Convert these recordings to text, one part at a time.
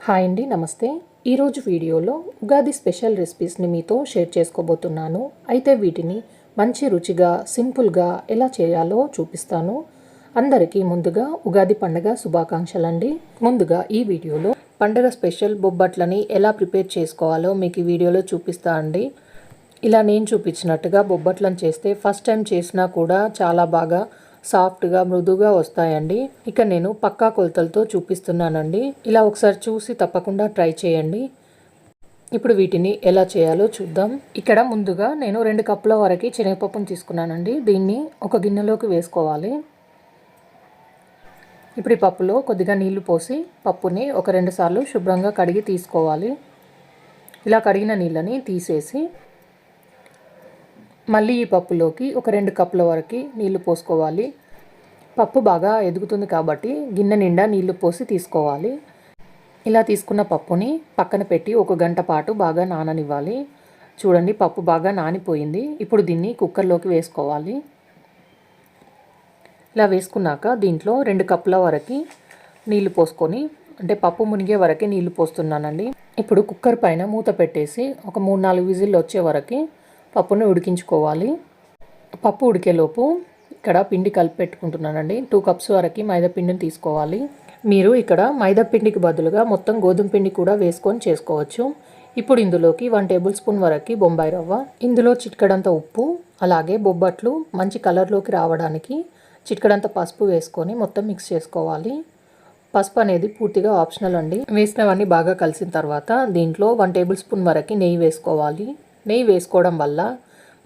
Hi అండి, నమస్తే. ఈరోజు వీడియోలో ఉగాది స్పెషల్ రెసిపీస్ని మీతో షేర్ చేసుకోబోతున్నాను. అయితే వీటిని మంచి రుచిగా సింపుల్గా ఎలా చేయాలో చూపిస్తాను. అందరికీ ముందుగా ఉగాది పండుగ శుభాకాంక్షలండి. ముందుగా ఈ వీడియోలో పండుగ స్పెషల్ బొబ్బట్లని ఎలా ప్రిపేర్ చేసుకోవాలో మీకు ఈ వీడియోలో చూపిస్తా అండి. ఇలా నేను చూపించినట్టుగా బొబ్బట్లను చేస్తే ఫస్ట్ టైం చేసినా కూడా చాలా బాగా సాఫ్ట్గా మృదువుగా వస్తాయండి. ఇక నేను పక్కా కొలతలతో చూపిస్తున్నానండి. ఇలా ఒకసారి చూసి తప్పకుండా ట్రై చేయండి. ఇప్పుడు వీటిని ఎలా చేయాలో చూద్దాం. ఇక్కడ ముందుగా నేను 2 కప్పుల వరకు శనగపప్పును తీసుకున్నానండి. దీన్ని ఒక గిన్నెలోకి వేసుకోవాలి. ఇప్పుడు ఈ పప్పులో కొద్దిగా నీళ్లు పోసి పప్పుని ఒక 2 సార్లు శుభ్రంగా కడిగి తీసుకోవాలి. ఇలా కడిగిన నీళ్ళని తీసేసి మళ్ళీ ఈ పప్పులోకి ఒక 2 కప్పుల వరకు నీళ్లు పోసుకోవాలి. పప్పు బాగా ఎదుగుతుంది కాబట్టి గిన్నె నిండా నీళ్లు పోసి తీసుకోవాలి. ఇలా తీసుకున్న పప్పుని పక్కన పెట్టి 1 గంట పాటు బాగా నాననివ్వాలి. చూడండి, పప్పు బాగా నానిపోయింది. ఇప్పుడు దీన్ని కుక్కర్లోకి వేసుకోవాలి. ఇలా వేసుకున్నాక దీంట్లో 2 కప్పుల వరకు నీళ్లు పోసుకొని, అంటే పప్పు మునిగే వరకే నీళ్లు పోస్తున్నానండి. ఇప్పుడు కుక్కర్ పైన మూత పెట్టేసి ఒక 3-4 విజిల్లు వచ్చే వరకు పప్పుని ఉడికించుకోవాలి. పప్పు ఉడికేలోపు ఇక్కడ పిండి కలిపి పెట్టుకుంటున్నానండి. 2 కప్స్ వరకు మైదా పిండిని తీసుకోవాలి. మీరు ఇక్కడ మైదా పిండికి బదులుగా మొత్తం గోధుమ పిండి కూడా వేసుకొని చేసుకోవచ్చు. ఇప్పుడు ఇందులోకి 1 టేబుల్ స్పూన్ వరకు బొంబాయి రవ్వ, ఇందులో చిటికెడంత ఉప్పు, అలాగే బొబ్బట్లు మంచి కలర్లోకి రావడానికి చిటికెడంత పసుపు వేసుకొని మొత్తం మిక్స్ చేసుకోవాలి. పసుపు అనేది పూర్తిగా ఆప్షనల్ అండి. వేసినవన్నీ బాగా కలిసిన తర్వాత దీంట్లో 1 టేబుల్ స్పూన్ వరకు నెయ్యి వేసుకోవాలి. నెయ్యి వేసుకోవడం వల్ల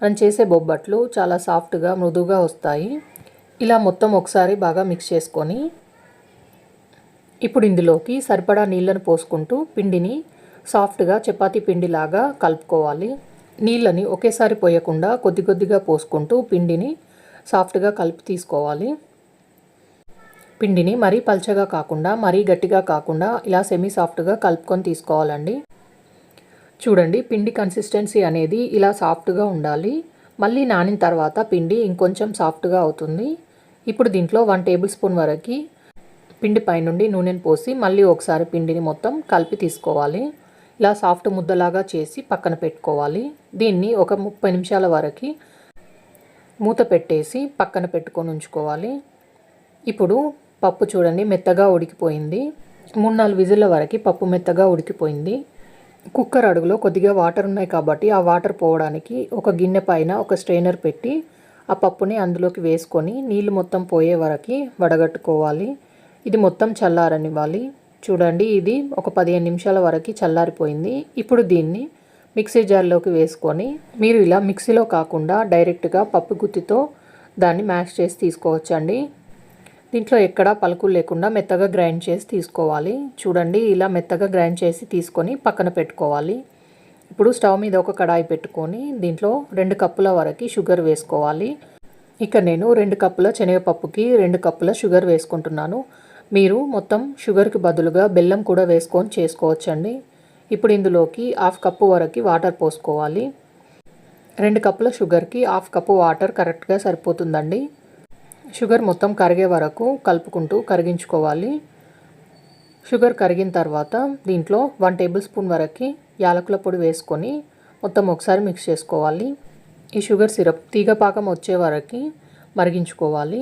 మనం చేసే బొబ్బట్లు చాలా సాఫ్ట్గా మృదువుగా వస్తాయి. ఇలా మొత్తం ఒకసారి బాగా మిక్స్ చేసుకొని ఇప్పుడు ఇందులోకి సరిపడా నీళ్ళను పోసుకుంటూ పిండిని సాఫ్ట్గా చపాతీ పిండిలాగా కలుపుకోవాలి. నీళ్ళని ఒకేసారి పోయకుండా కొద్ది కొద్దిగా పోసుకుంటూ పిండిని సాఫ్ట్గా కలిపి తీసుకోవాలి. పిండిని మరీ పల్చగా కాకుండా మరీ గట్టిగా కాకుండా ఇలా సెమీ సాఫ్ట్గా కలుపుకొని తీసుకోవాలండి. చూడండి, పిండి కన్సిస్టెన్సీ అనేది ఇలా సాఫ్ట్గా ఉండాలి. మళ్ళీ నానిన తర్వాత పిండి ఇంకొంచెం సాఫ్ట్గా అవుతుంది. ఇప్పుడు దీంట్లో 1 టేబుల్ స్పూన్ వరకు పిండి పైనుండి నూనెను పోసి మళ్ళీ ఒకసారి పిండిని మొత్తం కలిపి తీసుకోవాలి. ఇలా సాఫ్ట్ ముద్దలాగా చేసి పక్కన పెట్టుకోవాలి. దీన్ని ఒక 30 నిమిషాల వరకు మూత పెట్టేసి పక్కన పెట్టుకొని ఉంచుకోవాలి. ఇప్పుడు పప్పు చూడండి మెత్తగా ఉడికిపోయింది. 3-4 విజిల్ల వరకు పప్పు మెత్తగా ఉడికిపోయింది. కుక్కర్ అడుగులో కొద్దిగా వాటర్ ఉన్నాయి కాబట్టి ఆ వాటర్ పోవడానికి ఒక గిన్నె పైన ఒక స్ట్రైనర్ పెట్టి ఆ పప్పుని అందులోకి వేసుకొని నీళ్ళు మొత్తం పోయే వరకు వడగట్టుకోవాలి. ఇది మొత్తం చల్లారనివ్వాలి. చూడండి, ఇది ఒక 15 నిమిషాల వరకు చల్లారిపోయింది. ఇప్పుడు దీన్ని మిక్సీ జార్లోకి వేసుకొని, మీరు ఇలా మిక్సీలో కాకుండా డైరెక్ట్గా పప్పు గుత్తితో దాన్ని మ్యాష్ చేసి తీసుకోవచ్చండి. దీంట్లో ఎక్కడా పలుకులు లేకుండా మెత్తగా గ్రైండ్ చేసి తీసుకోవాలి. చూడండి, ఇలా మెత్తగా గ్రైండ్ చేసి తీసుకొని పక్కన పెట్టుకోవాలి. ఇప్పుడు స్టవ్ మీద ఒక కడాయి పెట్టుకొని దీంట్లో 2 కప్పుల వరకు షుగర్ వేసుకోవాలి. ఇక నేను 2 కప్పుల శనగపప్పుకి 2 కప్పుల షుగర్ వేసుకుంటున్నాను. మీరు మొత్తం షుగర్కి బదులుగా బెల్లం కూడా వేసుకొని చేసుకోవచ్చండి. ఇప్పుడు ఇందులోకి 1/2 కప్పు వరకు వాటర్ పోసుకోవాలి. 2 కప్పుల షుగర్కి 1/2 కప్పు వాటర్ కరెక్ట్గా సరిపోతుందండి. షుగర్ మొత్తం కరిగే వరకు కలుపుకుంటూ కరిగించుకోవాలి. షుగర్ కరిగిన తర్వాత దీంట్లో 1 టేబుల్ స్పూన్ వరకు యాలకుల పొడి వేసుకొని మొత్తం ఒకసారి మిక్స్ చేసుకోవాలి. ఈ షుగర్ సిరప్ తీగపాకం వచ్చే వరకు మరిగించుకోవాలి.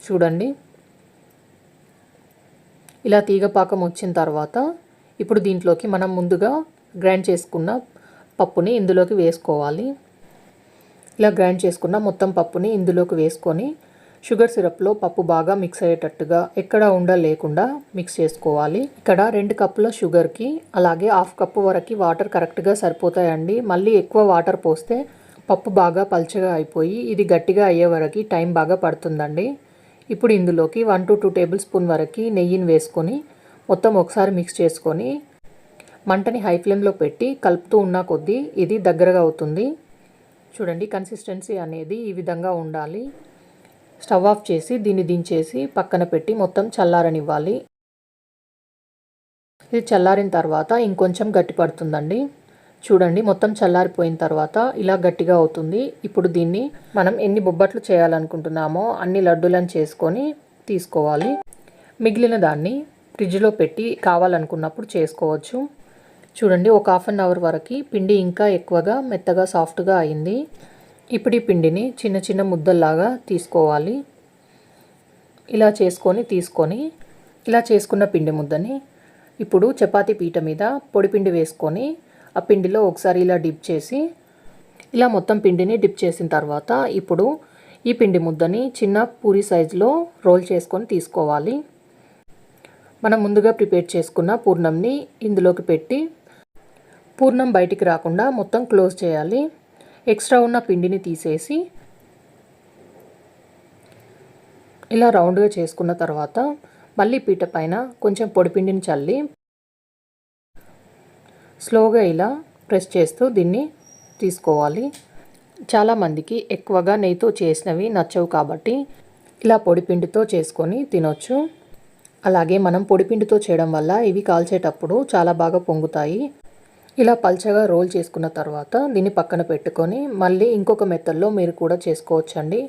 చూడండి, ఇలా తీగపాకం వచ్చిన తర్వాత ఇప్పుడు దీంట్లోకి మనం ముందుగా గ్రైండ్ చేసుకున్న పప్పుని ఇందులోకి వేసుకోవాలి. ఇలా గ్రైండ్ చేసుకున్న మొత్తం పప్పుని ఇందులోకి వేసుకొని షుగర్ సిరప్లో పప్పు బాగా మిక్స్ అయ్యేటట్టుగా ఎక్కడ లేకుండా మిక్స్ చేసుకోవాలి. ఇక్కడ 2 కప్పుల షుగర్కి అలాగే 1/2 కప్పు వరకు వాటర్ కరెక్ట్గా సరిపోతాయండి. మళ్ళీ ఎక్కువ వాటర్ పోస్తే పప్పు బాగా పల్చగా అయిపోయి ఇది గట్టిగా అయ్యే వరకు టైం బాగా పడుతుందండి. ఇప్పుడు ఇందులోకి 1 to 2 టేబుల్ స్పూన్ వరకు నెయ్యిని వేసుకొని మొత్తం ఒకసారి మిక్స్ చేసుకొని మంటని హై ఫ్లేమ్లో పెట్టి కలుపుతూ ఉన్న కొద్దీ ఇది దగ్గరగా అవుతుంది. చూడండి, కన్సిస్టెన్సీ అనేది ఈ విధంగా ఉండాలి. స్టవ్ ఆఫ్ చేసి దీన్ని దించేసి పక్కన పెట్టి మొత్తం చల్లారనివ్వాలి. ఇది చల్లారిన తర్వాత ఇంకొంచెం గట్టి పడుతుందండి. చూడండి, మొత్తం చల్లారిపోయిన తర్వాత ఇలా గట్టిగా అవుతుంది. ఇప్పుడు దీన్ని మనం ఎన్ని బొబ్బట్లు చేయాలనుకుంటున్నామో అన్ని లడ్డూలను చేసుకొని తీసుకోవాలి. మిగిలిన దాన్ని ఫ్రిడ్జ్లో పెట్టి కావాలనుకున్నప్పుడు చేసుకోవచ్చు. చూడండి, ఒక హాఫ్ అన్ అవర్ వరకు పిండి ఇంకా ఎక్కువగా మెత్తగా సాఫ్ట్గా అయింది. ఇప్పుడు ఈ పిండిని చిన్న చిన్న ముద్దల్లాగా తీసుకోవాలి. ఇలా తీసుకొని ఇలా చేసుకున్న పిండి ముద్దని ఇప్పుడు చపాతీ పీట మీద పొడిపిండి వేసుకొని ఆ పిండిలో ఒకసారి ఇలా డిప్ చేసి ఇలా మొత్తం పిండిని డిప్ చేసిన తర్వాత ఇప్పుడు ఈ పిండి ముద్దని చిన్న పూరి సైజులో రోల్ చేసుకొని తీసుకోవాలి. మనం ముందుగా ప్రిపేర్ చేసుకున్న పూర్ణంని ఇందులోకి పెట్టి పూర్ణం బయటికి రాకుండా మొత్తం క్లోజ్ చేయాలి. ఎక్స్ట్రా ఉన్న పిండిని తీసేసి ఇలా రౌండ్గా చేసుకున్న తర్వాత మళ్ళీ పీట పైన కొంచెం పొడిపిండిని చల్లి స్లోగా ఇలా ప్రెస్ చేస్తూ దీన్ని తీసుకోవాలి. చాలామందికి ఎక్కువగా నెయ్యితో చేసినవి నచ్చవు కాబట్టి ఇలా పొడిపిండితో చేసుకొని తినొచ్చు. అలాగే మనం పొడిపిండితో చేయడం వల్ల ఇవి కాల్చేటప్పుడు చాలా బాగా పొంగుతాయి. ఇలా పల్చగా రోల్ చేసుకున్న తర్వాత దీన్ని పక్కన పెట్టుకొని మళ్ళీ ఇంకొక మెథడ్లో మీరు కూడా చేసుకోవచ్చండి.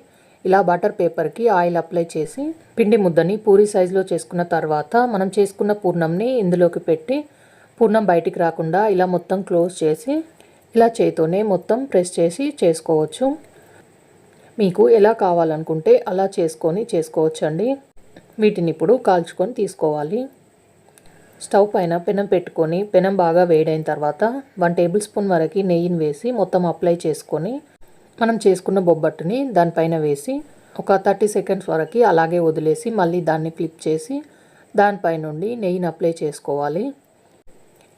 ఇలా బటర్ పేపర్కి ఆయిల్ అప్లై చేసి పిండి ముద్దని పూరి సైజులో చేసుకున్న తర్వాత మనం చేసుకున్న పూర్ణంని ఇందులోకి పెట్టి పూర్ణం బయటికి రాకుండా ఇలా మొత్తం క్లోజ్ చేసి ఇలా చేతితోనే మొత్తం ప్రెస్ చేసి చేసుకోవచ్చు. మీకు ఎలా కావాలనుకుంటే అలా చేసుకోవచ్చండి. వీటిని ఇప్పుడు కాల్చుకొని తీసుకోవాలి. స్టవ్ పైన పెనం పెట్టుకొని పెనం బాగా వేడైన తర్వాత 1 టేబుల్ స్పూన్ వరకు నెయ్యిని వేసి మొత్తం అప్లై చేసుకొని మనం చేసుకున్న బొబ్బట్టుని దానిపైన వేసి ఒక 30 సెకండ్స్ వరకు అలాగే వదిలేసి మళ్ళీ దాన్ని ఫ్లిప్ చేసి దానిపై నుండి నెయ్యిని అప్లై చేసుకోవాలి.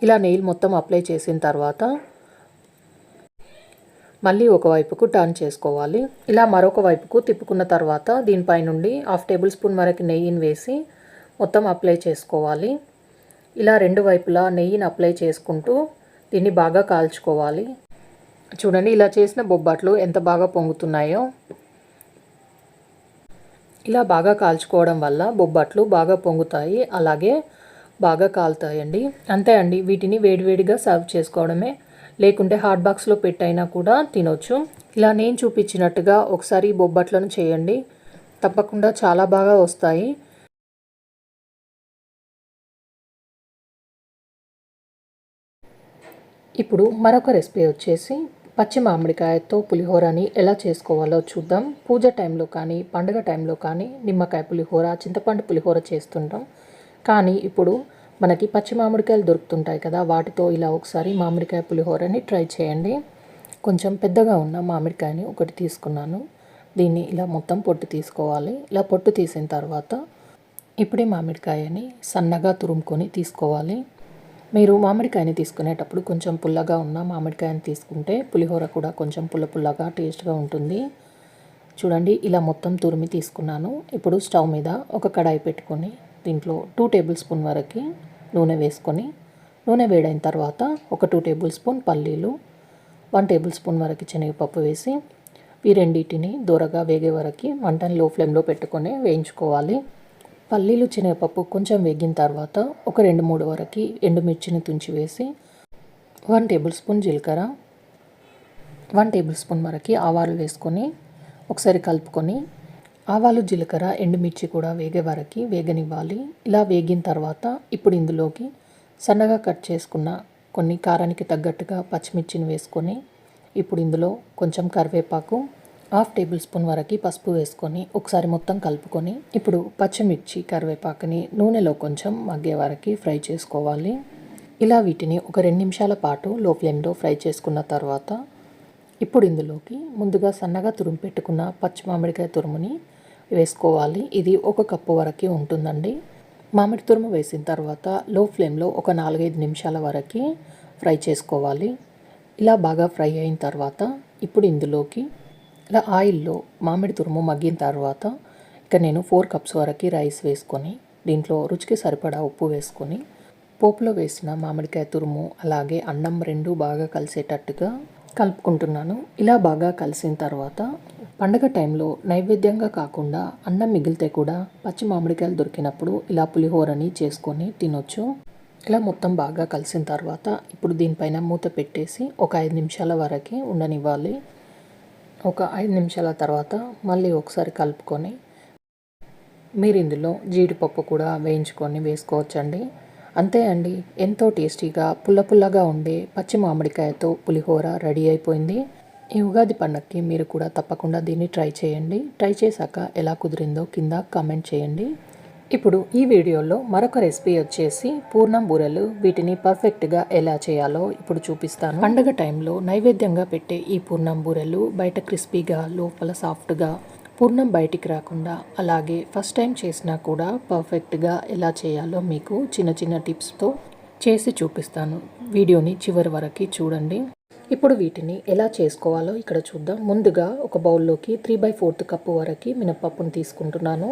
ఇలా నెయ్యి మొత్తం అప్లై చేసిన తర్వాత మళ్ళీ ఒకవైపుకు టర్న్ చేసుకోవాలి. ఇలా మరొక వైపుకు తిప్పుకున్న తర్వాత దీనిపై నుండి 1/2 టేబుల్ స్పూన్ వరకు నెయ్యిని వేసి మొత్తం అప్లై చేసుకోవాలి. ఇలా రెండు వైపులా నెయ్యిని అప్లై చేసుకుంటూ దీన్ని బాగా కాల్చుకోవాలి. చూడండి, ఇలా చేసిన బొబ్బట్లు ఎంత బాగా పొంగుతున్నాయో. ఇలా బాగా కాల్చుకోవడం వల్ల బొబ్బట్లు బాగా పొంగుతాయి, అలాగే బాగా కాలుతాయండి. అంతే అండి, వీటిని వేడివేడిగా సర్వ్ చేసుకోవడమే, లేకుంటే హాట్ బాక్స్లో పెట్టైనా కూడా తినొచ్చు. ఇలా నేను చూపించినట్టుగా ఒకసారి బొబ్బట్లను చేయండి, తప్పకుండా చాలా బాగా వస్తాయి. ఇప్పుడు మరొక రెసిపీ వచ్చేసి పచ్చి మామిడికాయతో పులిహోరని ఎలా చేసుకోవాలో చూద్దాం. పూజ టైంలో కానీ పండుగ టైంలో కానీ నిమ్మకాయ పులిహోర, చింతపండు పులిహోర చేస్తుంటాం. కానీ ఇప్పుడు మనకి పచ్చి మామిడికాయలు దొరుకుతుంటాయి కదా, వాటితో ఇలా ఒకసారి మామిడికాయ పులిహోరని ట్రై చేయండి. కొంచెం పెద్దగా ఉన్న మామిడికాయని ఒకటి తీసుకున్నాను. దీన్ని ఇలా మొత్తం పొట్టు తీసుకోవాలి. ఇలా పొట్టు తీసిన తర్వాత ఇప్పుడే మామిడికాయని సన్నగా తురుముకొని తీసుకోవాలి. మీరు మామిడికాయని తీసుకునేటప్పుడు కొంచెం పుల్లగా ఉన్న మామిడికాయని తీసుకుంటే పులిహోర కూడా కొంచెం పుల్లగా టేస్ట్గా ఉంటుంది. చూడండి, ఇలా మొత్తం తురిమి తీసుకున్నాను. ఇప్పుడు స్టవ్ మీద ఒక కడాయి పెట్టుకొని దీంట్లో 2 టేబుల్ స్పూన్ వరకు నూనె వేసుకొని నూనె వేడైన తర్వాత ఒక 2 టేబుల్ స్పూన్ పల్లీలు, 1 టేబుల్ స్పూన్ వరకు శనగపప్పు వేసి ఈ రెండింటిని దూరగా వేగే వరకు మంటని లో ఫ్లేమ్లో పెట్టుకొని వేయించుకోవాలి. పల్లీలు, శనగపప్పు కొంచెం వేగిన తర్వాత ఒక 2-3 వరకు ఎండుమిర్చిని తుంచి వేసి 1 టేబుల్ స్పూన్ జీలకర్ర, 1 టేబుల్ స్పూన్ వరకు ఆవాలు వేసుకొని ఒకసారి కలుపుకొని ఆవాలు, జీలకర్ర, ఎండుమిర్చి కూడా వేగే వరకు వేగనివ్వాలి. ఇలా వేగిన తర్వాత ఇప్పుడు ఇందులోకి సన్నగా కట్ చేసుకున్న కొన్ని కారానికి తగ్గట్టుగా పచ్చిమిర్చిని వేసుకొని ఇప్పుడు ఇందులో కొంచెం కరివేపాకు, 1/2 టేబుల్ స్పూన్ వరకు పసుపు వేసుకొని ఒకసారి మొత్తం కలుపుకొని ఇప్పుడు పచ్చిమిర్చి, కరివేపాకుని నూనెలో కొంచెం మగ్గే వరకు ఫ్రై చేసుకోవాలి. ఇలా వీటిని ఒక 2 నిమిషాల పాటు లో ఫ్లేమ్లో ఫ్రై చేసుకున్న తర్వాత ఇప్పుడు ఇందులోకి ముందుగా సన్నగా తురుము పెట్టుకున్న పచ్చి మామిడికాయ తురుముని వేసుకోవాలి. ఇది 1 కప్పు వరకు ఉంటుందండి. మామిడి తురుము వేసిన తర్వాత లో ఫ్లేమ్లో ఒక 4-5 నిమిషాల వరకు ఫ్రై చేసుకోవాలి. ఇలా బాగా ఫ్రై అయిన తర్వాత ఇప్పుడు ఇందులోకి ఇలా ఆయిల్లో మామిడి తురుము మగ్గిన తర్వాత ఇక నేను 4 కప్స్ వరకు రైస్ వేసుకొని దీంట్లో రుచికి సరిపడా ఉప్పు వేసుకొని పోపులో వేసిన మామిడికాయ తురుము అలాగే అన్నం రెండు బాగా కలిసేటట్టుగా కలుపుకుంటున్నాను. ఇలా బాగా కలిసిన తర్వాత పండగ టైంలో నైవేద్యంగా కాకుండా అన్నం మిగిలితే కూడా పచ్చి మామిడికాయలు దొరికినప్పుడు ఇలా పులిహోరని చేసుకొని తినొచ్చు. ఇలా మొత్తం బాగా కలిసిన తర్వాత ఇప్పుడు దీనిపైన మూత పెట్టేసి ఒక 5 నిమిషాల వరకు ఉండనివ్వాలి. ఒక 5 నిమిషాల తర్వాత మళ్ళీ ఒకసారి కలుపుకొని మీరు ఇందులో జీడిపప్పు కూడా వేయించుకొని వేసుకోవచ్చండి. అంతే అండి, ఎంతో టేస్టీగా పుల్ల పుల్లగా ఉండే పచ్చి మామిడికాయతో పులిహోర రెడీ అయిపోయింది. ఈ ఉగాది పండగకి మీరు కూడా తప్పకుండా దీన్ని ట్రై చేయండి. ట్రై చేశాక ఎలా కుదిరిందో కింద కామెంట్ చేయండి. ఇప్పుడు ఈ వీడియోలో మరొక రెసిపీ వచ్చేసి పూర్ణం బూరెలు. వీటిని పర్ఫెక్ట్గా ఎలా చేయాలో ఇప్పుడు చూపిస్తాను. పండగ టైంలో నైవేద్యంగా పెట్టే ఈ పూర్ణం బూరెలు బయట క్రిస్పీగా లోపల సాఫ్ట్గా, పూర్ణం బయటికి రాకుండా, అలాగే ఫస్ట్ టైం చేసినా కూడా పర్ఫెక్ట్గా ఎలా చేయాలో మీకు చిన్న చిన్న టిప్స్తో చేసి చూపిస్తాను. వీడియోని చివరి వరకు చూడండి. ఇప్పుడు వీటిని ఎలా చేసుకోవాలో ఇక్కడ చూద్దాం. ముందుగా ఒక బౌల్లోకి 3/4 కప్పు వరకు మినపప్పును తీసుకుంటున్నాను.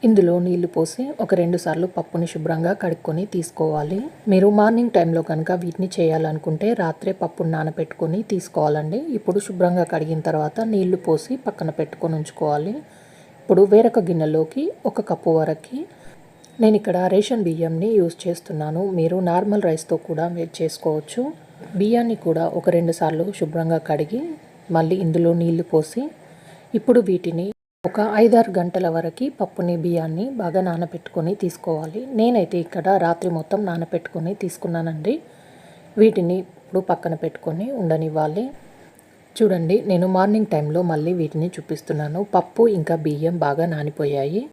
ఇందులో నీళ్లు పోసి ఒక 2 సార్లు పప్పుని శుభ్రంగా కడుక్కొని తీసుకోవాలి. మీరు మార్నింగ్ టైంలో కనుక వీటిని చేయాలనుకుంటే రాత్రే పప్పును నానబెట్టుకొని తీసుకోవాలండి. ఇప్పుడు శుభ్రంగా కడిగిన తర్వాత నీళ్లు పోసి పక్కన పెట్టుకొని ఉంచుకోవాలి. ఇప్పుడు వేరొక గిన్నెలోకి 1 కప్పు వరకు నేను ఇక్కడ రేషన్ బియ్యంని యూజ్ చేస్తున్నాను. మీరు నార్మల్ రైస్తో కూడా మీరు చేసుకోవచ్చు. బియ్యాన్ని కూడా ఒక 2 సార్లు శుభ్రంగా కడిగి మళ్ళీ ఇందులో నీళ్లు పోసి ఇప్పుడు వీటిని ఒక 5-6 గంటల వరకు పప్పుని బియ్యాన్ని బాగా నానబెట్టుకొని తీసుకోవాలి. నేనైతే ఇక్కడ రాత్రి మొత్తం నానబెట్టుకొని తీసుకున్నానండి. వీటిని ఇప్పుడు పక్కన పెట్టుకొని ఉండనివ్వాలి. చూడండి, నేను మార్నింగ్ టైంలో మళ్ళీ వీటిని చూపిస్తున్నాను. పప్పు ఇంకా బియ్యం బాగా నానిపోయాయి.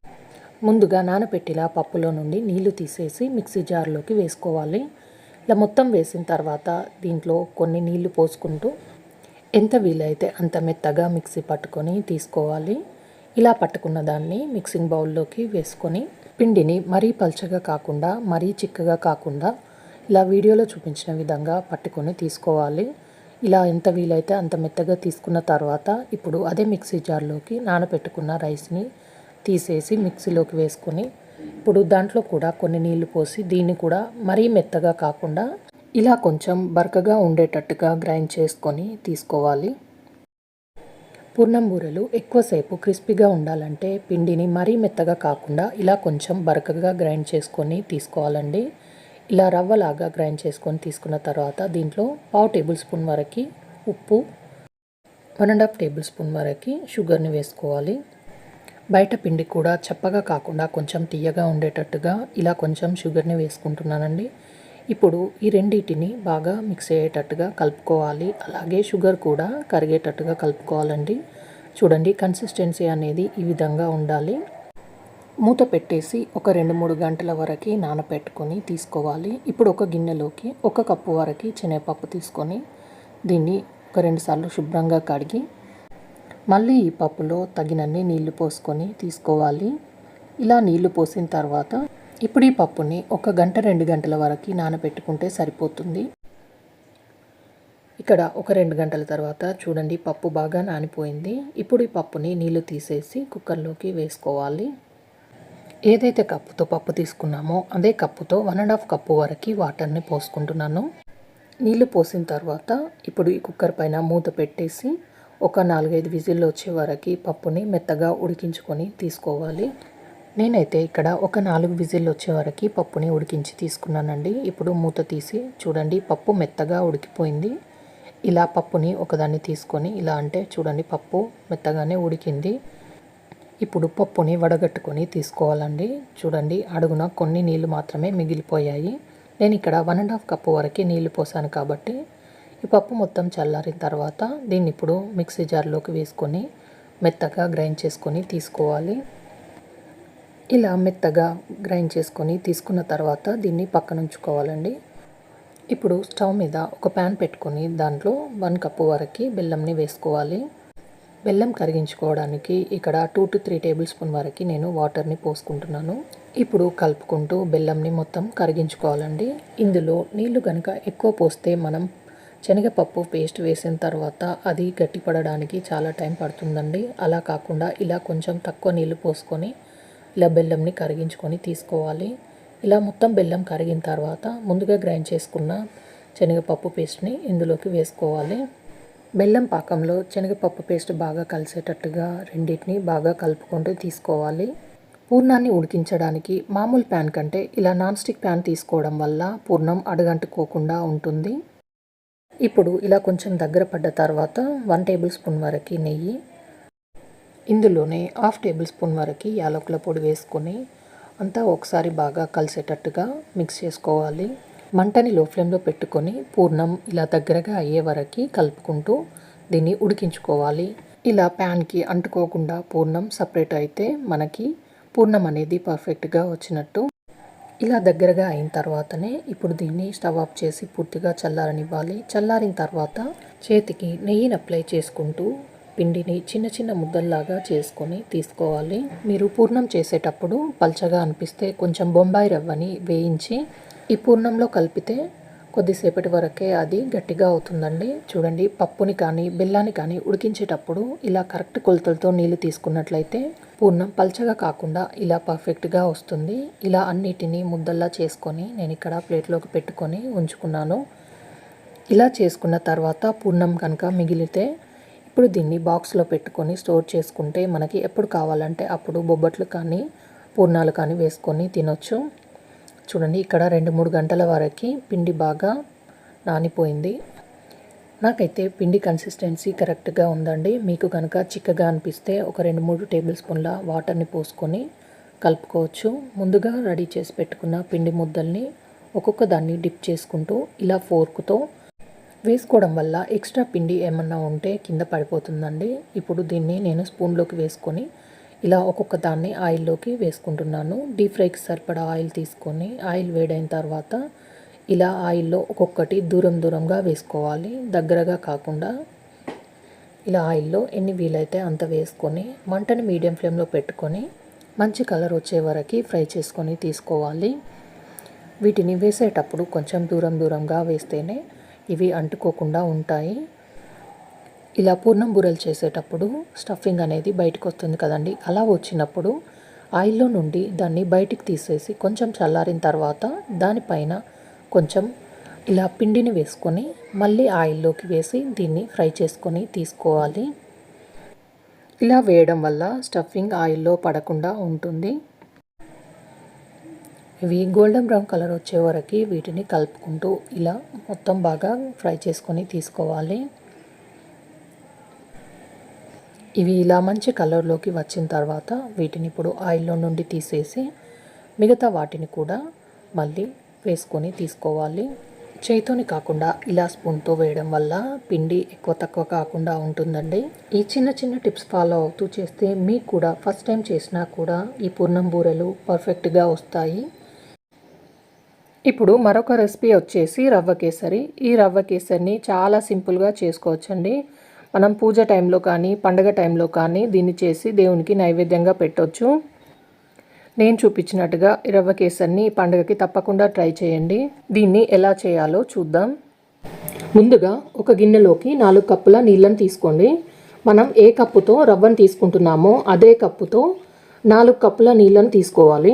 ముందుగా నానబెట్టిన పప్పులో నుండి నీళ్లు తీసేసి మిక్సీ జార్లోకి వేసుకోవాలి. ఇలా మొత్తం వేసిన తర్వాత దీంట్లో కొన్ని నీళ్లు పోసుకుంటూ ఎంత వీలైతే అంత మెత్తగా మిక్సీ పట్టుకొని తీసుకోవాలి. ఇలా పట్టుకున్న దాన్ని మిక్సింగ్ బౌల్లోకి వేసుకొని పిండిని మరీ పల్చగా కాకుండా మరీ చిక్కగా కాకుండా ఇలా వీడియోలో చూపించిన విధంగా పట్టుకొని తీసుకోవాలి. ఇలా ఎంత వీలైతే అంత మెత్తగా తీసుకున్న తర్వాత ఇప్పుడు అదే మిక్సీ జార్లోకి నానబెట్టుకున్న రైస్ని తీసేసి మిక్సీలోకి వేసుకొని ఇప్పుడు దాంట్లో కూడా కొన్ని నీళ్లు పోసి దీన్ని కూడా మరీ మెత్తగా కాకుండా ఇలా కొంచెం బరకగా ఉండేటట్టుగా గ్రైండ్ చేసుకొని తీసుకోవాలి. పూర్ణం బూరెలు ఎక్కువసేపు క్రిస్పీగా ఉండాలంటే పిండిని మరీ మెత్తగా కాకుండా ఇలా కొంచెం బరకగా గ్రైండ్ చేసుకొని తీసుకోవాలండి. ఇలా రవ్వలాగా గ్రైండ్ చేసుకొని తీసుకున్న తర్వాత దీంట్లో 1/2 టేబుల్ స్పూన్ వరకు ఉప్పు, 1.5 టేబుల్ స్పూన్ వరకు షుగర్ని వేసుకోవాలి. బయట పిండి కూడా చప్పగా కాకుండా కొంచెం తీయగా ఉండేటట్టుగా ఇలా కొంచెం షుగర్ని వేసుకుంటున్నానండి. ఇప్పుడు ఈ రెండింటిని బాగా మిక్స్ అయ్యేటట్టుగా కలుపుకోవాలి. అలాగే షుగర్ కూడా కరిగేటట్టుగా కలుపుకోవాలండి. చూడండి, కన్సిస్టెన్సీ అనేది ఈ విధంగా ఉండాలి. మూత పెట్టేసి ఒక 2-3 గంటల వరకు నానబెట్టుకొని తీసుకోవాలి. ఇప్పుడు ఒక గిన్నెలోకి 1 కప్పు వరకు శనగపప్పు తీసుకొని దీన్ని ఒక 2 సార్లు శుభ్రంగా కడిగి మళ్ళీ ఈ పప్పులో తగినన్ని నీళ్లు పోసుకొని తీసుకోవాలి. ఇలా నీళ్లు పోసిన తర్వాత ఇప్పుడు ఈ పప్పుని 1 గంట 2 గంటల వరకు నానబెట్టుకుంటే సరిపోతుంది. ఇక్కడ ఒక 2 గంటల తర్వాత చూడండి, పప్పు బాగా నానిపోయింది. ఇప్పుడు ఈ పప్పుని నీళ్లు తీసేసి కుక్కర్లోకి వేసుకోవాలి. ఏదైతే కప్పుతో పప్పు తీసుకున్నామో అదే కప్పుతో 1.5 కప్పు వరకు వాటర్ని పోసుకుంటున్నాను. నీళ్లు పోసిన తర్వాత ఇప్పుడు ఈ కుక్కర్ పైన మూత పెట్టేసి ఒక 4-5 విజిల్లు వచ్చే వరకు పప్పుని మెత్తగా ఉడికించుకొని తీసుకోవాలి. నేనైతే ఇక్కడ ఒక 4 విజిల్లు వచ్చే వరకు పప్పుని ఉడికించి తీసుకున్నానండి. ఇప్పుడు మూత తీసి చూడండి, పప్పు మెత్తగా ఉడికిపోయింది. ఇలా పప్పుని ఒకదాన్ని తీసుకొని ఇలా అంటే చూడండి, పప్పు మెత్తగానే ఉడికింది. ఇప్పుడు పప్పుని వడగట్టుకొని తీసుకోవాలండి. చూడండి, అడుగున కొన్ని నీళ్లు మాత్రమే మిగిలిపోయాయి. నేను ఇక్కడ 1.5 కప్పు వరకు నీళ్లు పోసాను కాబట్టి ఈ పప్పు మొత్తం చల్లారిన తర్వాత దీన్ని ఇప్పుడు మిక్సీ జార్లోకి వేసుకొని మెత్తగా గ్రైండ్ చేసుకొని తీసుకోవాలి. ఇలా మెత్తగా గ్రైండ్ చేసుకొని తీసుకున్న తర్వాత దీన్ని పక్కన ఉంచుకోవాలండి. ఇప్పుడు స్టవ్ మీద ఒక ప్యాన్ పెట్టుకొని దాంట్లో 1 కప్పు వరకు బెల్లంని వేసుకోవాలి. బెల్లం కరిగించుకోవడానికి ఇక్కడ 2 to 3 టేబుల్ స్పూన్ వరకు నేను వాటర్ని పోసుకుంటున్నాను. ఇప్పుడు కలుపుకుంటూ బెల్లంని మొత్తం కరిగించుకోవాలండి. ఇందులో నీళ్లు కనుక ఎక్కువ పోస్తే మనం శనగపప్పు పేస్ట్ వేసిన తర్వాత అది గట్టిపడడానికి చాలా టైం పడుతుందండి. అలా కాకుండా ఇలా కొంచెం తక్కువ నీళ్లు పోసుకొని ఇలా బెల్లంని కరిగించుకొని తీసుకోవాలి. ఇలా మొత్తం బెల్లం కరిగిన తర్వాత ముందుగా గ్రైండ్ చేసుకున్న శనగపప్పు పేస్ట్ని ఇందులోకి వేసుకోవాలి. బెల్లం పాకంలో శనగపప్పు పేస్ట్ బాగా కలిసేటట్టుగా రెండింటిని బాగా కలుపుకుంటూ తీసుకోవాలి. పూర్ణాన్ని ఉడికించడానికి మామూలు ప్యాన్ కంటే ఇలా నాన్ స్టిక్ ప్యాన్ తీసుకోవడం వల్ల పూర్ణం అడుగంటుకోకుండా ఉంటుంది. ఇప్పుడు ఇలా కొంచెం దగ్గర పడ్డ తర్వాత 1 టేబుల్ స్పూన్ వరకు నెయ్యి, ఇందులోనే 1/2 టేబుల్ స్పూన్ వరకు యాలకుల పొడి వేసుకొని అంతా ఒకసారి బాగా కలిసేటట్టుగా మిక్స్ చేసుకోవాలి. మంటని లో ఫ్లేమ్లో పెట్టుకొని పూర్ణం ఇలా దగ్గరగా అయ్యే వరకు కలుపుకుంటూ దీన్ని ఉడికించుకోవాలి. ఇలా ప్యాన్కి అంటుకోకుండా పూర్ణం సపరేట్ అయితే మనకి పూర్ణం అనేది పర్ఫెక్ట్గా వచ్చినట్టు. ఇలా దగ్గరగా అయిన తర్వాతనే ఇప్పుడు దీన్ని స్టవ్ ఆఫ్ చేసి పూర్తిగా చల్లారనివ్వాలి. చల్లారిన తర్వాత చేతికి నెయ్యిని అప్లై చేసుకుంటూ పిండిని చిన్న చిన్న ముద్దల్లాగా చేసుకొని తీసుకోవాలి. మీరు పూర్ణం చేసేటప్పుడు పల్చగా అనిపిస్తే కొంచెం బొంబాయి రవ్వని వేయించి ఈ పూర్ణంలో కలిపితే కొద్దిసేపటి వరకే అది గట్టిగా అవుతుందండి. చూడండి, పప్పుని కానీ బెల్లాన్ని కానీ ఉడికించేటప్పుడు ఇలా కరెక్ట్ కొలతలతో నీళ్ళు తీసుకున్నట్లయితే పూర్ణం పల్చగా కాకుండా ఇలా పర్ఫెక్ట్గా వస్తుంది. ఇలా అన్నిటినీ ముద్దల్లా చేసుకొని నేను ఇక్కడ ప్లేట్లోకి పెట్టుకొని ఉంచుకున్నాను. ఇలా చేసుకున్న తర్వాత పూర్ణం కనుక మిగిలితే ఇప్పుడు దీన్ని బాక్స్లో పెట్టుకొని స్టోర్ చేసుకుంటే మనకి ఎప్పుడు కావాలంటే అప్పుడు బొబ్బట్లు కానీ పూర్ణాలు కానీ వేసుకొని తినొచ్చు. చూడండి, ఇక్కడ 2-3 గంటల వరకు పిండి బాగా నానిపోయింది. నాకైతే పిండి కన్సిస్టెన్సీ కరెక్ట్గా ఉందండి. మీకు కనుక చిక్కగా అనిపిస్తే ఒక 2-3 టేబుల్ స్పూన్ల వాటర్ని పోసుకొని కలుపుకోవచ్చు. ముందుగా రెడీ చేసి పెట్టుకున్న పిండి ముద్దల్ని ఒక్కొక్క దాన్ని డిప్ చేసుకుంటూ ఇలా ఫోర్క్తో వేసుకోవడం వల్ల ఎక్స్ట్రా పిండి ఏమన్నా ఉంటే కింద పడిపోతుందండి. ఇప్పుడు దీన్ని నేను స్పూన్లోకి వేసుకొని ఇలా ఒక్కొక్క దాన్ని ఆయిల్లోకి వేసుకుంటున్నాను. డీప్ ఫ్రైకి సరిపడా ఆయిల్ తీసుకొని ఆయిల్ వేడైన తర్వాత ఇలా ఆయిల్లో ఒక్కొక్కటి దూరంగా వేసుకోవాలి. దగ్గరగా కాకుండా ఇలా ఆయిల్లో ఎన్ని వీలైతే అంత వేసుకొని మంటని మీడియం ఫ్లేమ్లో పెట్టుకొని మంచి కలర్ వచ్చే వరకు ఫ్రై చేసుకొని తీసుకోవాలి. వీటిని వేసేటప్పుడు కొంచెం దూరంగా వేస్తేనే ఇవి అంటుకోకుండా ఉంటాయి. ఇలా పూర్ణం బూరెలు చేసేటప్పుడు స్టఫింగ్ అనేది బయటకు వస్తుంది కదండి. అలా వచ్చినప్పుడు ఆయిల్లో నుండి దాన్ని బయటికి తీసేసి కొంచెం చల్లారిన తర్వాత దానిపైన కొంచెం ఇలా పిండిని వేసుకొని మళ్ళీ ఆయిల్లోకి వేసి దీన్ని ఫ్రై చేసుకొని తీసుకోవాలి. ఇలా వేయడం వల్ల స్టఫింగ్ ఆయిల్లో పడకుండా ఉంటుంది. ఇవి గోల్డెన్ బ్రౌన్ కలర్ వచ్చే వరకు వీటిని కలుపుకుంటూ ఇలా మొత్తం బాగా ఫ్రై చేసుకొని తీసుకోవాలి. ఇవి ఇలా మంచి కలర్లోకి వచ్చిన తర్వాత వీటిని ఇప్పుడు ఆయిల్లో నుండి తీసేసి మిగతా వాటిని కూడా మళ్ళీ వేసుకొని తీసుకోవాలి. చేతితోని కాకుండా ఇలా స్పూన్తో వేయడం వల్ల పిండి ఎక్కువ తక్కువ కాకుండా ఉంటుందండి. ఈ చిన్న టిప్స్ ఫాలో అవుతూ చేస్తే మీకు కూడా ఫస్ట్ టైం చేసినా కూడా ఈ పూర్ణం బూరెలు పర్ఫెక్ట్గా వస్తాయి. ఇప్పుడు మరొక రెసిపీ వచ్చేసి రవ్వ కేసరి. ఈ రవ్వ కేసరిని చాలా సింపుల్గా చేసుకోవచ్చండి. మనం పూజ టైంలో కానీ పండగ టైంలో కానీ దీన్ని చేసి దేవునికి నైవేద్యంగా పెట్టవచ్చు. నేను చూపించినట్టుగా ఈ రవ్వ కేసరిని పండుగకి తప్పకుండా ట్రై చేయండి. దీన్ని ఎలా చేయాలో చూద్దాం. ముందుగా ఒక గిన్నెలోకి 4 కప్పుల నీళ్ళని తీసుకోండి. మనం ఏ కప్పుతో రవ్వను తీసుకుంటున్నామో అదే కప్పుతో 4 కప్పుల నీళ్ళని తీసుకోవాలి.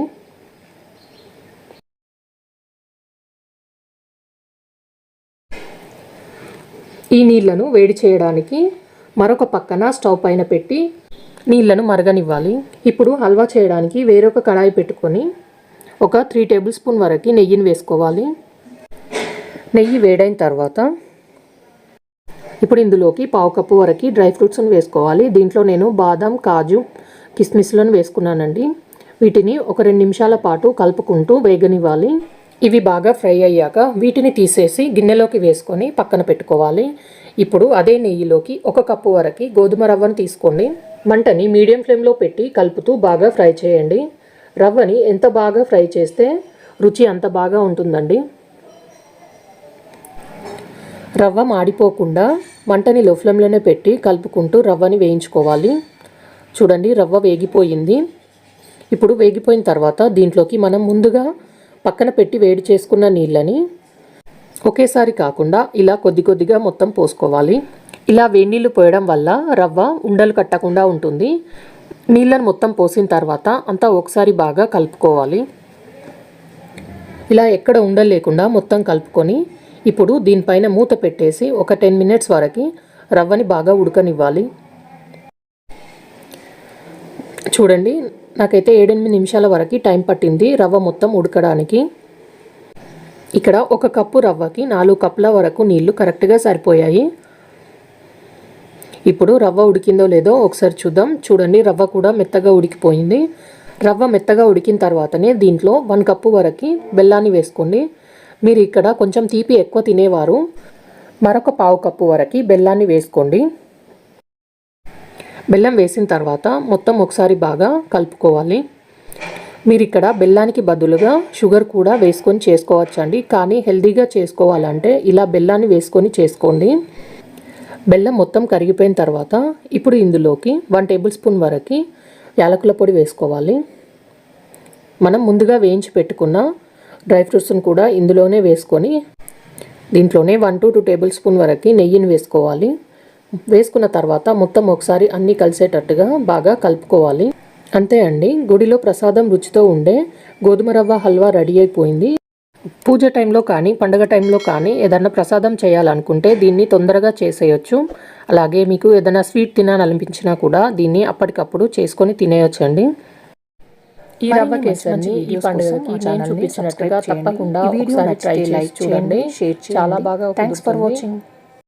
ఈ నీళ్లను వేడి చేయడానికి మరొక పక్కన స్టవ్ పైన పెట్టి నీళ్లను మరగనివ్వాలి. ఇప్పుడు హల్వా చేయడానికి వేరొక కడాయి పెట్టుకొని ఒక 3 టేబుల్ స్పూన్ వరకు నెయ్యిని వేసుకోవాలి. నెయ్యి వేడైన తర్వాత ఇప్పుడు ఇందులోకి 1/2 కప్పు వరకు డ్రై ఫ్రూట్స్ని వేసుకోవాలి. దీంట్లో నేను బాదం, కాజు, కిస్మిస్లను వేసుకున్నానండి. వీటిని ఒక 2 నిమిషాల పాటు కలుపుకుంటూ వేగనివ్వాలి. ఇవి బాగా ఫ్రై అయ్యాక వీటిని తీసేసి గిన్నెలోకి వేసుకొని పక్కన పెట్టుకోవాలి. ఇప్పుడు అదే నెయ్యిలోకి 1 కప్పు వరకు గోధుమ రవ్వను తీసుకోండి. మంటని మీడియం ఫ్లేమ్లో పెట్టి కలుపుతూ బాగా ఫ్రై చేయండి. రవ్వని ఎంత బాగా ఫ్రై చేస్తే రుచి అంత బాగా ఉంటుందండి. రవ్వ మాడిపోకుండా మంటని లో ఫ్లేమ్లోనే పెట్టి కలుపుకుంటూ రవ్వని వేయించుకోవాలి. చూడండి, రవ్వ వేగిపోయింది. ఇప్పుడు వేగిపోయిన తర్వాత దీంట్లోకి మనం ముందుగా పక్కన పెట్టి వేడి చేసుకున్న నీళ్ళని ఒకేసారి కాకుండా ఇలా కొద్దిగా మొత్తం పోసుకోవాలి. ఇలా వేడి నీళ్ళు పోయడం వల్ల రవ్వ ఉండలు కట్టకుండా ఉంటుంది. నీళ్ళని మొత్తం పోసిన తర్వాత అంతా ఒకసారి బాగా కలుపుకోవాలి. ఇలా ఎక్కడ ఉండలు లేకుండా మొత్తం కలుపుకొని ఇప్పుడు దీనిపైన మూత పెట్టేసి ఒక 10 మినిట్స్ వరకు రవ్వని బాగా ఉడకనివ్వాలి. చూడండి, నాకైతే 7-8 నిమిషాల వరకు టైం పట్టింది రవ్వ మొత్తం ఉడకడానికి. ఇక్కడ 1 కప్పు రవ్వకి 4 కప్పుల వరకు నీళ్లు కరెక్ట్గా సరిపోయాయి. ఇప్పుడు రవ్వ ఉడికిందో లేదో ఒకసారి చూద్దాం. చూడండి, రవ్వ కూడా మెత్తగా ఉడికిపోయింది. రవ్వ మెత్తగా ఉడికిన తర్వాతనే దీంట్లో 1 కప్పు వరకు బెల్లాన్ని వేసుకోండి. మీరు ఇక్కడ కొంచెం తీపి ఎక్కువ తినేవారు మరొక పావు కప్పు వరకు బెల్లాన్ని వేసుకోండి. బెల్లం వేసిన తర్వాత మొత్తం ఒకసారి బాగా కలుపుకోవాలి. మీరు ఇక్కడ బెల్లానికి బదులుగా షుగర్ కూడా వేసుకొని చేసుకోవచ్చండి. కానీ హెల్తీగా చేసుకోవాలంటే ఇలా బెల్లాన్ని వేసుకొని చేసుకోండి. బెల్లం మొత్తం కరిగిపోయిన తర్వాత ఇప్పుడు ఇందులోకి 1 టేబుల్ స్పూన్ వరకు యాలకుల పొడి వేసుకోవాలి. మనం ముందుగా వేయించి పెట్టుకున్న డ్రై ఫ్రూట్స్ని కూడా ఇందులోనే వేసుకొని దీంట్లోనే 1 to 2 టేబుల్ స్పూన్ వరకు నెయ్యిని వేసుకోవాలి. వేసుకున్న తర్వాత మొత్తం ఒకసారి అన్నీ కలిసేటట్టుగా బాగా కలుపుకోవాలి. అంతే అండి, గుడిలో ప్రసాదం రుచితో ఉండే గోధుమ రవ్వ హల్వా రెడీ అయిపోయింది. పూజ టైంలో కానీ పండగ టైంలో కానీ ఏదైనా ప్రసాదం చేయాలనుకుంటే దీన్ని తొందరగా చేసేయచ్చు. అలాగే మీకు ఏదైనా స్వీట్ తినాలనిపించినా కూడా దీన్ని అప్పటికప్పుడు చేసుకొని తినేయొచ్చండి. ఈ రవ్వ కేసరిని ఈ పండుగకి నేను చూపించినట్టుగా తప్పకుండా ఒకసారి ట్రై చేసి చూడండి. చాలా బాగా. Thanks for watching.